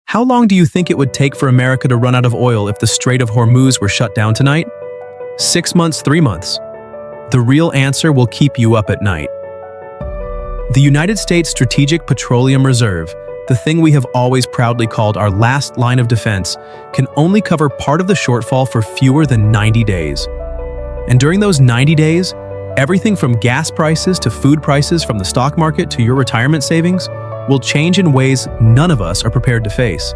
How long do you think it would take for America to run out of oil if the Strait of Hormuz were shut down tonight? 6 months, 3 months? The real answer will keep you up at night. The United States Strategic Petroleum Reserve, the thing we have always proudly called our last line of defense, can only cover part of the shortfall for fewer than 90 days. And during those 90 days, everything from gas prices to food prices, from the stock market to your retirement savings, will change in ways none of us are prepared to face.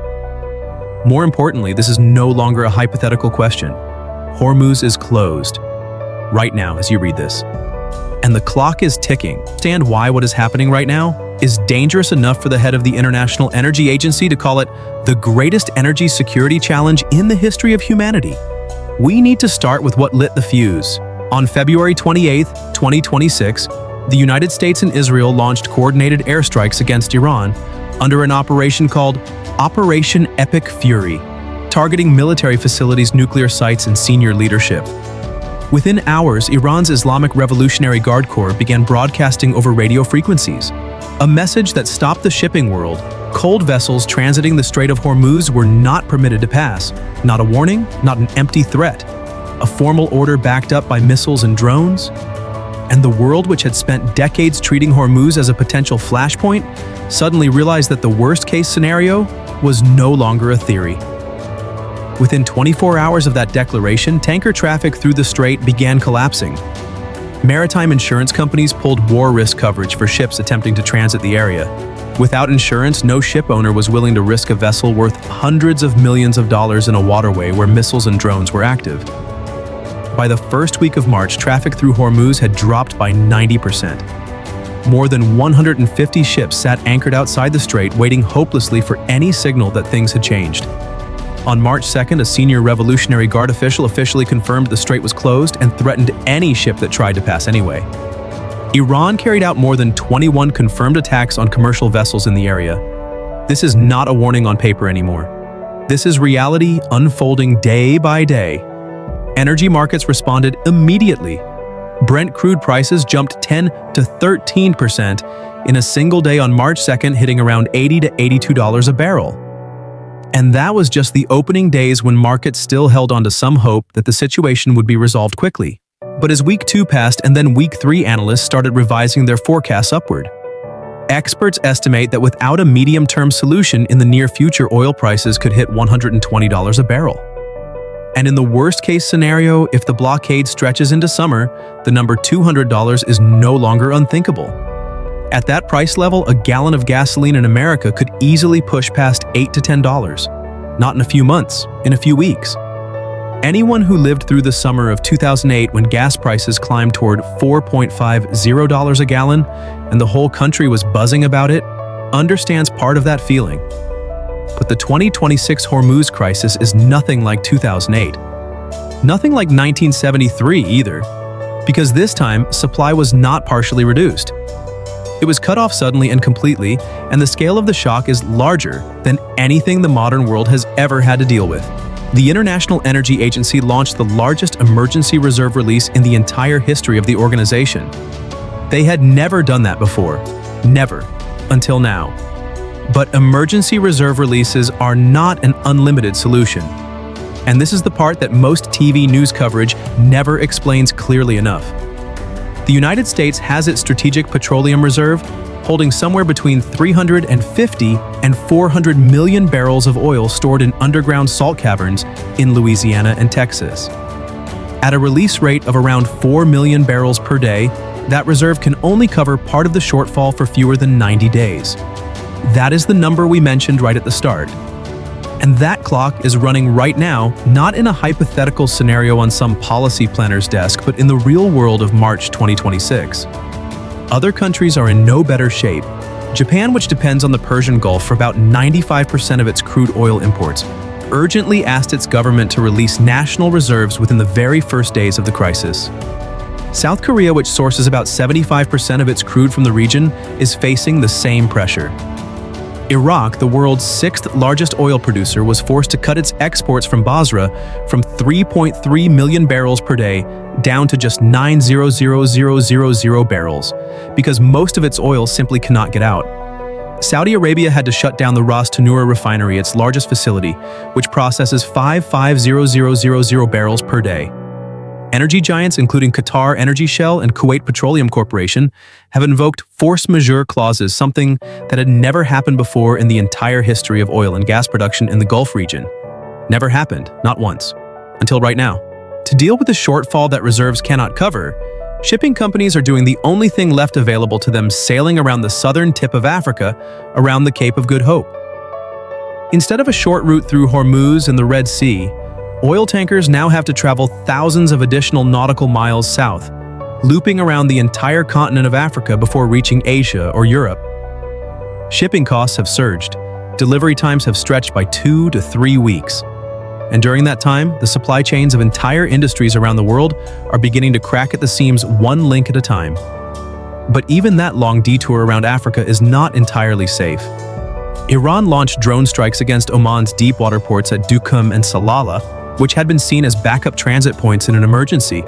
More importantly, this is no longer a hypothetical question. Hormuz is closed right now as you read this. And the clock is ticking. Understand why what is happening right now is dangerous enough for the head of the International Energy Agency to call it the greatest energy security challenge in the history of humanity. We need to start with what lit the fuse. On February 28, 2026, the United States and Israel launched coordinated airstrikes against Iran under an operation called Operation Epic Fury, targeting military facilities, nuclear sites, and senior leadership. Within hours, Iran's Islamic Revolutionary Guard Corps began broadcasting over radio frequencies, a message that stopped the shipping world. Cold vessels transiting the Strait of Hormuz were not permitted to pass. Not a warning, not an empty threat. A formal order backed up by missiles and drones. And the world, which had spent decades treating Hormuz as a potential flashpoint, suddenly realized that the worst-case scenario was no longer a theory. Within 24 hours of that declaration, tanker traffic through the strait began collapsing. Maritime insurance companies pulled war risk coverage for ships attempting to transit the area. Without insurance, no ship owner was willing to risk a vessel worth hundreds of millions of dollars in a waterway where missiles and drones were active. By the first week of March, traffic through Hormuz had dropped by 90%. More than 150 ships sat anchored outside the strait, waiting hopelessly for any signal that things had changed. On March 2nd, a senior Revolutionary Guard official officially confirmed the strait was closed and threatened any ship that tried to pass anyway. Iran carried out more than 21 confirmed attacks on commercial vessels in the area. This is not a warning on paper anymore. This is reality unfolding day by day. Energy markets responded immediately. Brent crude prices jumped 10 to 13% in a single day on March 2nd, hitting around $80 to $82 a barrel. And that was just the opening days, when markets still held on to some hope that the situation would be resolved quickly. But as week 2 passed and then week 3, analysts started revising their forecasts upward. Experts estimate that without a medium-term solution in the near future, oil prices could hit $120 a barrel. And in the worst-case scenario, if the blockade stretches into summer, the number $200 is no longer unthinkable. At that price level, a gallon of gasoline in America could easily push past $8 to $10. Not in a few months, in a few weeks. Anyone who lived through the summer of 2008, when gas prices climbed toward $4.50 a gallon and the whole country was buzzing about it, understands part of that feeling. But the 2026 Hormuz crisis is nothing like 2008. Nothing like 1973 either, because this time, supply was not partially reduced. It was cut off suddenly and completely, and the scale of the shock is larger than anything the modern world has ever had to deal with. The International Energy Agency launched the largest emergency reserve release in the entire history of the organization. They had never done that before. Never. Until now. But emergency reserve releases are not an unlimited solution. And this is the part that most TV news coverage never explains clearly enough. The United States has its Strategic Petroleum Reserve, holding somewhere between 350 and 400 million barrels of oil stored in underground salt caverns in Louisiana and Texas. At a release rate of around 4 million barrels per day, that reserve can only cover part of the shortfall for fewer than 90 days. That is the number we mentioned right at the start. And that clock is running right now, not in a hypothetical scenario on some policy planner's desk, but in the real world of March 2026. Other countries are in no better shape. Japan, which depends on the Persian Gulf for about 95% of its crude oil imports, urgently asked its government to release national reserves within the very first days of the crisis. South Korea, which sources about 75% of its crude from the region, is facing the same pressure. Iraq, the world's 6th largest oil producer, was forced to cut its exports from Basra from 3.3 million barrels per day down to just 900,000 barrels, because most of its oil simply cannot get out. Saudi Arabia had to shut down the Ras Tanura refinery, its largest facility, which processes 55,000 barrels per day. Energy giants, including Qatar Energy Shell and Kuwait Petroleum Corporation, have invoked force majeure clauses, something that had never happened before in the entire history of oil and gas production in the Gulf region. Never happened, not once, until right now. To deal with the shortfall that reserves cannot cover, shipping companies are doing the only thing left available to them: sailing around the southern tip of Africa, around the Cape of Good Hope. Instead of a short route through Hormuz and the Red Sea, oil tankers now have to travel thousands of additional nautical miles south, looping around the entire continent of Africa before reaching Asia or Europe. Shipping costs have surged. Delivery times have stretched by 2 to 3 weeks. And during that time, the supply chains of entire industries around the world are beginning to crack at the seams, one link at a time. But even that long detour around Africa is not entirely safe. Iran launched drone strikes against Oman's deep-water ports at Duqm and Salalah, which had been seen as backup transit points in an emergency.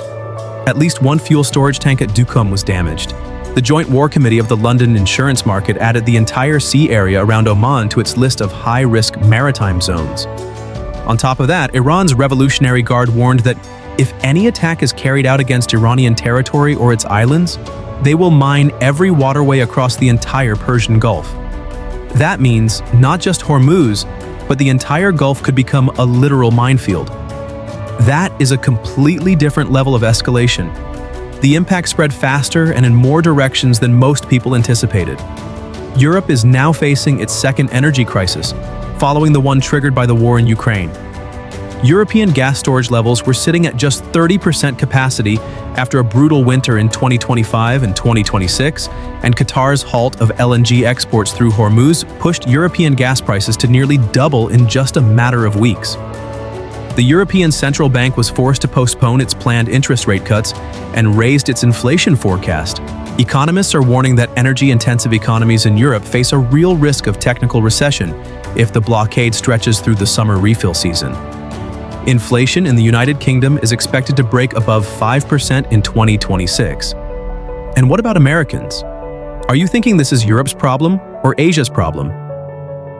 At least one fuel storage tank at Duqm was damaged. The Joint War Committee of the London insurance market added the entire sea area around Oman to its list of high-risk maritime zones. On top of that, Iran's Revolutionary Guard warned that if any attack is carried out against Iranian territory or its islands, they will mine every waterway across the entire Persian Gulf. That means not just Hormuz, but the entire Gulf could become a literal minefield. That is a completely different level of escalation. The impact spread faster and in more directions than most people anticipated. Europe is now facing its second energy crisis, following the one triggered by the war in Ukraine. European gas storage levels were sitting at just 30% capacity after a brutal winter in 2025 and 2026, and Qatar's halt of LNG exports through Hormuz pushed European gas prices to nearly double in just a matter of weeks. The European Central Bank was forced to postpone its planned interest rate cuts and raised its inflation forecast. Economists are warning that energy-intensive economies in Europe face a real risk of technical recession if the blockade stretches through the summer refill season. Inflation in the United Kingdom is expected to break above 5% in 2026. And what about Americans? Are you thinking this is Europe's problem or Asia's problem?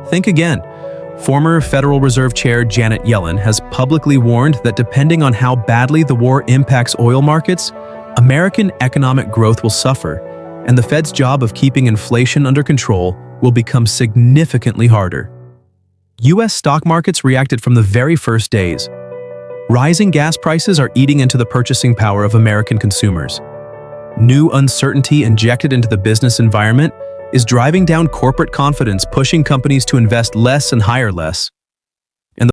Think again. Former Federal Reserve Chair Janet Yellen has publicly warned that depending on how badly the war impacts oil markets, American economic growth will suffer, and the Fed's job of keeping inflation under control will become significantly harder. U.S. stock markets reacted from the very first days. Rising gas prices are eating into the purchasing power of American consumers. New uncertainty injected into the business environment is driving down corporate confidence, pushing companies to invest less and hire less.